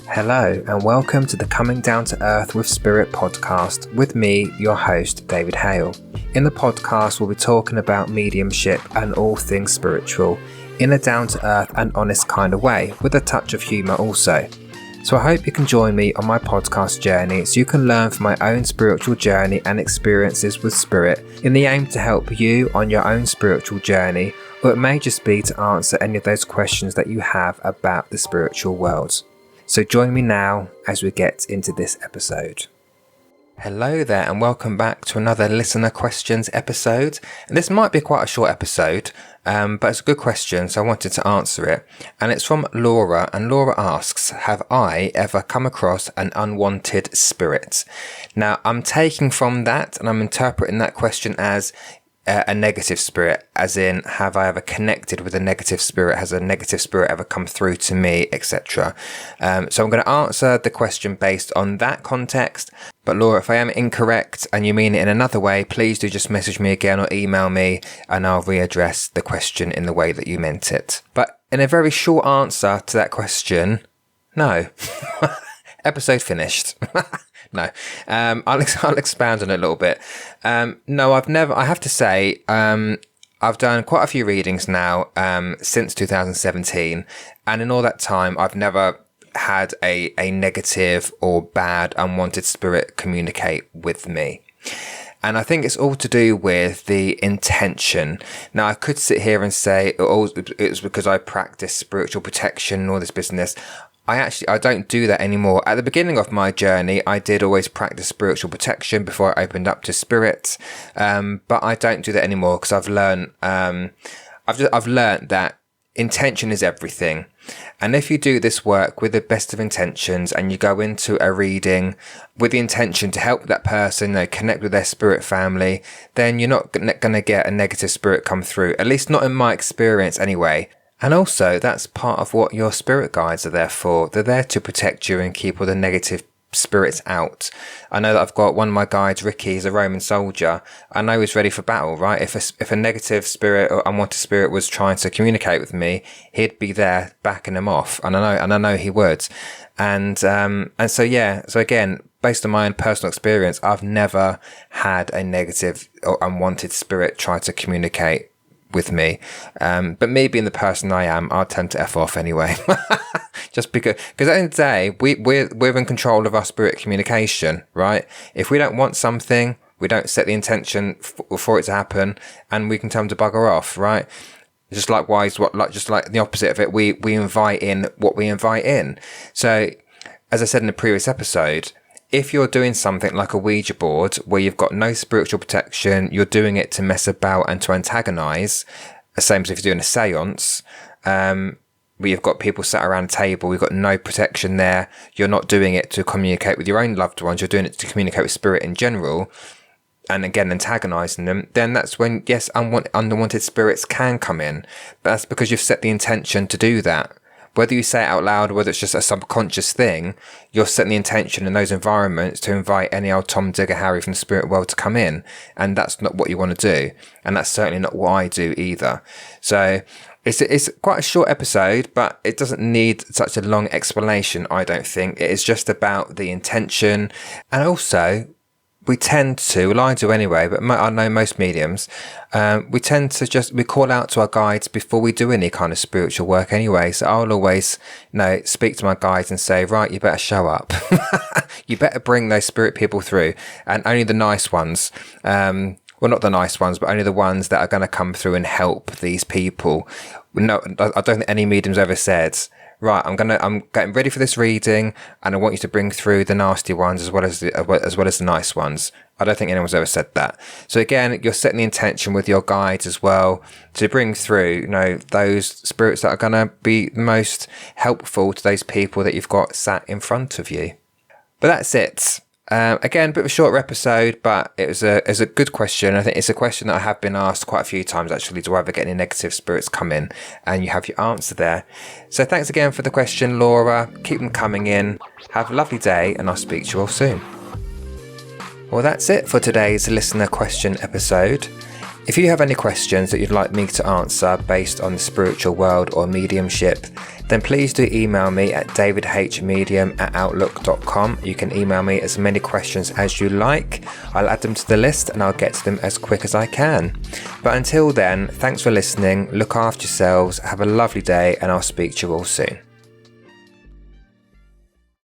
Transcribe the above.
Hello and welcome to the Coming Down to Earth with Spirit podcast with me, your host, David Hale. In the podcast, we'll be talking about mediumship and all things spiritual in a down-to-earth and honest kind of way, with a touch of humour also. So I hope you can join me on my podcast journey so you can learn from my own spiritual journey and experiences with spirit in the aim to help you on your own spiritual journey, or it may just be to answer any of those questions that you have about the spiritual world. So join me now as we get into this episode. Hello there and welcome back to another listener questions episode. And this might be quite a short episode, but it's a good question, so I wanted to answer it. And it's from Laura, and Laura asks, have I ever come across an unwanted spirit? Now, I'm taking from that and I'm interpreting that question as a negative spirit, as in, have I ever connected with a negative spirit? Has a negative spirit ever come through to me, etc.? So I'm going to answer the question based on that context. But Laura, if I am incorrect and you mean it in another way, please do just message me again or email me and I'll readdress the question in the way that you meant it. But in a very short answer to that question, no. Episode finished. No, I'll expand on it a little bit. No, I have to say, I've done quite a few readings now, since 2017. And in all that time, I've never had a negative or bad unwanted spirit communicate with me. And I think it's all to do with the intention. Now, I could sit here and say, oh, it's because I practice spiritual protection and all this business. I don't do that anymore. At the beginning of my journey, I did always practice spiritual protection before I opened up to spirit. But I don't do that anymore because I've learned that intention is everything. And if you do this work with the best of intentions and you go into a reading with the intention to help that person, connect with their spirit family, then you're not going to get a negative spirit come through, at least not in my experience anyway. And also, that's part of what your spirit guides are there for. They're there to protect you and keep all the negative spirits out. I know that I've got one of my guides, Ricky, he's a Roman soldier. I know he's ready for battle, right? If a negative spirit or unwanted spirit was trying to communicate with me, he'd be there backing him off. And I know he would. And so again, based on my own personal experience, I've never had a negative or unwanted spirit try to communicate with me, but me being the person I am, I'll tend to F off anyway. Just because at the end of the day, we're in control of our spirit communication, right? If we don't want something, we don't set the intention for it to happen, and we can tell them to bugger off, right? Just likewise, just like the opposite of it, we invite in what we invite in. So, as I said in the previous episode, if you're doing something like a Ouija board where you've got no spiritual protection, you're doing it to mess about and to antagonize, the same as if you're doing a seance, where you've got people sat around a table, you've got no protection there, you're not doing it to communicate with your own loved ones, you're doing it to communicate with spirit in general, and again antagonizing them, then that's when, yes, unwanted spirits can come in. But that's because you've set the intention to do that. Whether you say it out loud or whether it's just a subconscious thing, you're setting the intention in those environments to invite any old Tom, Dick, or Harry from the spirit world to come in. And that's not what you want to do. And that's certainly not what I do either. So it's quite a short episode, but it doesn't need such a long explanation, I don't think. It is just about the intention. And also, we tend to, well, I do anyway, but I know most mediums, we tend to we call out to our guides before we do any kind of spiritual work anyway. So I'll always, speak to my guides and say, right, you better show up. You better bring those spirit people through, and only the nice ones, well, not the nice ones, but only the ones that are going to come through and help these people. No, I don't think any medium's ever said, right, I'm getting ready for this reading, and I want you to bring through the nasty ones as well as the nice ones. I don't think anyone's ever said that. So again, you're setting the intention with your guides as well to bring through, those spirits that are going to be most helpful to those people that you've got sat in front of you. But that's it. Again, a bit of a shorter episode, but it was a good question. I think it's a question that I have been asked quite a few times actually. Do I ever get any negative spirits come in? And you have your answer there. So thanks again for the question, Laura. Keep them coming in. Have a lovely day, and I'll speak to you all soon. Well, that's it for today's listener question episode. If you have any questions that you'd like me to answer based on the spiritual world or mediumship, then please do email me at davidhmedium@outlook.com. You can email me as many questions as you like. I'll add them to the list and I'll get to them as quick as I can. But until then, thanks for listening, look after yourselves, have a lovely day, and I'll speak to you all soon.